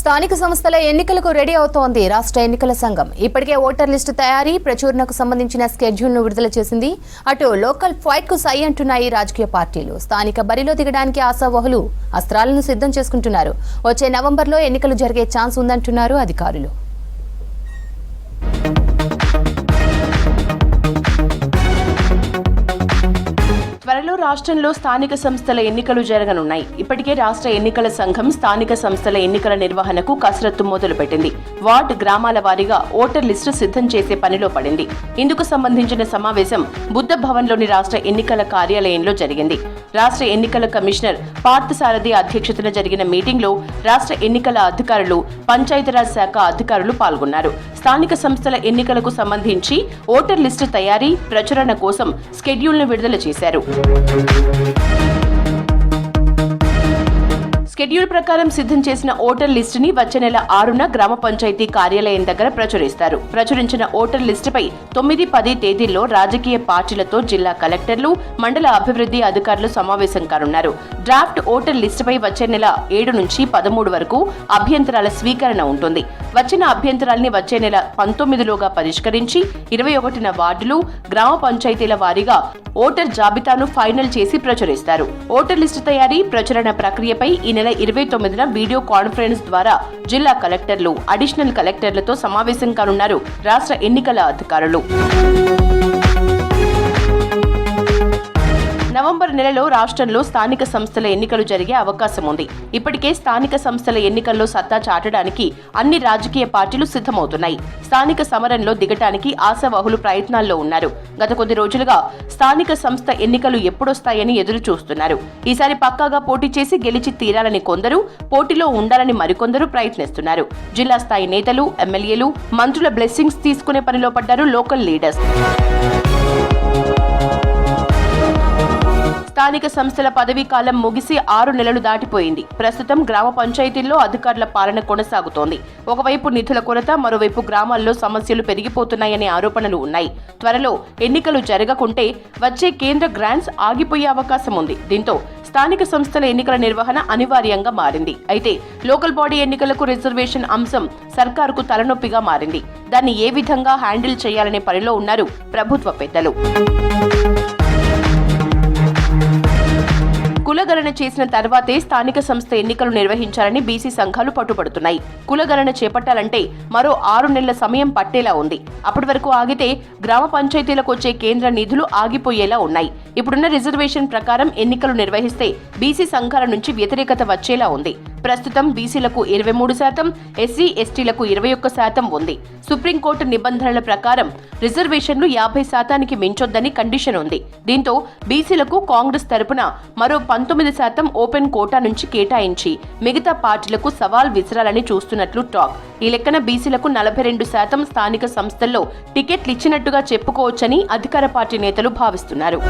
స్థానిక సంస్థల ఎన్నికలకు రెడీ అవుతోంది రాష్ట్ర ఎన్నికల సంఘం. ఇప్పటికే ఓటర్ లిస్టు తయారీ, ప్రచురణకు సంబంధించిన స్కెడ్యూల్ను విడుదల చేసింది. అటు లోకల్ ఫైట్ కు సై అంటున్నాయి రాజకీయ పార్టీలు. స్థానిక బరిలో దిగడానికి ఆశావహులు అస్త్రాలను సిద్ధం చేసుకుంటున్నారు. వచ్చే నవంబర్లో ఎన్నికలు జరిగే ఛాన్స్ ఉందంటున్నారు అధికారులు. త్వరలో రాష్ట్రంలో స్థానిక సంస్థల ఎన్నికలు జరగనున్నాయి. ఇప్పటికే రాష్ట్ర ఎన్నికల సంఘం స్థానిక సంస్థల ఎన్నికల నిర్వహణకు కసరత్తు మొదలుపెట్టింది. వార్డు గ్రామాల వారీగా ఓటర్ లిస్టు సిద్ధం చేసే పనిలో పడింది. ఇందుకు సంబంధించిన సమావేశం బుద్ధ భవన్లోని రాష్ట్ర ఎన్నికల కార్యాలయంలో జరిగింది. రాష్ట్ర ఎన్నికల కమిషనర్ పార్థసారథి అధ్యక్షతన జరిగిన మీటింగ్లో రాష్ట్ర ఎన్నికల అధికారులు, పంచాయతీరాజ్ శాఖ అధికారులు పాల్గొన్నారు. స్థానిక సంస్థల ఎన్నికలకు సంబంధించి ఓటర్ లిస్టు తయారీ, ప్రచురణ కోసం స్కెడ్యూల్ను విడుదల చేశారు. షెడ్యూల్ ప్రకారం సిద్ధం చేసిన ఓటర్ లిస్టుని వచ్చే నెల 6న గ్రామ పంచాయతీ కార్యాలయం దగ్గర ప్రచురిస్తారు. ప్రచురించిన ఓటర్ లిస్టుపై 9-10 తేదీల్లో రాజకీయ పార్టీలతో జిల్లా కలెక్టర్లు, మండల అభివృద్ధి అధికారులు సమావేశం కానున్నారు. డ్రాఫ్ట్ ఓటర్ లిస్టుపై వచ్చే నెల 7 నుంచి 13 వరకు అభ్యంతరాల స్వీకరణ ఉంటుంది. వచ్చిన అభ్యంతరాల్ని వచ్చే నెల 19లోగా పరిష్కరించి 21న వార్డులు, గ్రామ పంచాయతీల వారీగా ఓటర్ జాబితాను ఫైనల్ చేసి ప్రచురిస్తారు. ఓటర్ లిస్టు తయారీ, ప్రచురణ ప్రక్రియపై ఈ నెల 29న వీడియో కాన్ఫరెన్స్ ద్వారా జిల్లా కలెక్టర్లు, అడిషనల్ కలెక్టర్లతో సమావేశం కానున్నారు రాష్ట్ర ఎన్నికల అధికారులు. నవంబర్ నెలలో రాష్ట్రంలో స్థానిక సంస్థల ఎన్నికలు జరిగే అవకాశం ఉంది. ఇప్పటికే స్థానిక సంస్థల ఎన్నికల్లో సత్తా చాటడానికి అన్ని రాజకీయ పార్టీలు సిద్ధమవుతున్నాయి. స్థానిక సమరంలో దిగటానికి ఆశావహులు ప్రయత్నాల్లో ఉన్నారు. గత కొద్ది రోజులుగా స్థానిక సంస్థ ఎన్నికలు ఎప్పుడొస్తాయని ఎదురు చూస్తున్నారు. ఈసారి పక్కాగా పోటీ చేసి గెలిచి తీరాలని కొందరు, పోటీలో ఉండాలని మరికొందరు ప్రయత్నిస్తున్నారు. జిల్లా స్థాయి నేతలు, ఎమ్మెల్యేలు, మంత్రుల బ్లెస్సింగ్స్ తీసుకునే పనిలో పడ్డారు లోకల్ లీడర్స్. స్థానిక సంస్థల పదవీ కాలం ముగిసి 6 నెలలు దాటిపోయింది. ప్రస్తుతం గ్రామ పంచాయతీల్లో అధికారుల పాలన కొనసాగుతోంది. ఒకవైపు నిధుల కొరత, మరోవైపు గ్రామాల్లో సమస్యలు పెరిగిపోతున్నాయనే ఆరోపణలు ఉన్నాయి. త్వరలో ఎన్నికలు జరగకుంటే వచ్చే కేంద్ర గ్రాంట్స్ ఆగిపోయే అవకాశం ఉంది. దీంతో స్థానిక సంస్థల ఎన్నికల నిర్వహణ అనివార్యంగా మారింది. అయితే లోకల్ బాడీ ఎన్నికలకు రిజర్వేషన్ అంశం సర్కారుకు తలనొప్పిగా మారింది. దాన్ని ఏ విధంగా హ్యాండిల్ చేయాలనే పనిలో ఉన్నారు ప్రభుత్వ పెద్దలు. కులగణన చేసిన తర్వాతే స్థానిక సంస్థ ఎన్నికలు నిర్వహించాలని బీసీ సంఘాలు పట్టుబడుతున్నాయి. కులగణన చేపట్టాలంటే మరో 6 నెలల సమయం పట్టేలా ఉంది. అప్పటి వరకు ఆగితే గ్రామ పంచాయతీలకు వచ్చే కేంద్ర నిధులు ఆగిపోయేలా ఉన్నాయి. ఇప్పుడున్న రిజర్వేషన్ ప్రకారం ఎన్నికలు నిర్వహిస్తే బీసీ సంఘాల నుంచి వ్యతిరేకత వచ్చేలా ఉంది. ప్రస్తుతం బీసీలకు 23%, ఎస్సీ ఎస్టీలకు 21% ఉంది. సుప్రీంకోర్టు నిబంధనల ప్రకారం రిజర్వేషన్లు 50%కి మించొద్దని కండిషన్ ఉంది. దీంతో బీసీలకు కాంగ్రెస్ తరపున మరో 19% ఓపెన్ కోటా నుంచి కేటాయించి మిగతా పార్టీలకు సవాల్ విసరాలని చూస్తున్నట్లు టాక్. ఈ లెక్కన బీసీలకు 42% స్థానిక సంస్థల్లో టికెట్లు ఇచ్చినట్టుగా చెప్పుకోవచ్చని అధికార పార్టీ నేతలు భావిస్తున్నారు.